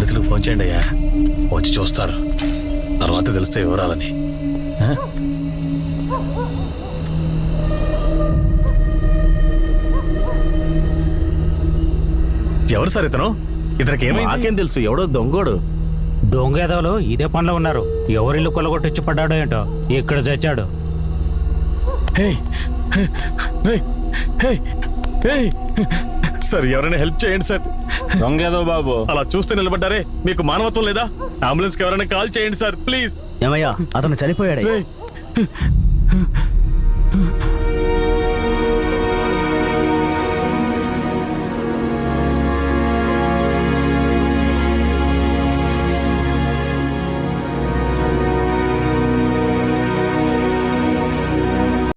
పోలీసులకు ఫోన్ చేయండి అయ్యా, వచ్చి చూస్తారు, తర్వాత తెలిస్తే వివరాలని. ఎవరు సార్ ఇతను? ఇతనికి ఏమైంది? నాకేం తెలుసు, ఎవడో దొంగోడు. దొంగ ఎదవలు ఇదే పనిలో ఉన్నారు. ఎవరిల్లు కొల్లగొట్టొచ్చి పడ్డాడో ఏంటో, ఇక్కడ చచ్చాడు. సార్ ఎవరైనా హెల్ప్ చేయండి సార్. దొంగేదో బాబు. అలా చూస్తూ నిలబడ్డారే, మీకు మానవత్వం లేదా? అంబులెన్స్ కి ఎవరైనా కాల్ చేయండి సార్ ప్లీజ్. ఏమయ్యా, అతను చనిపోయాడు.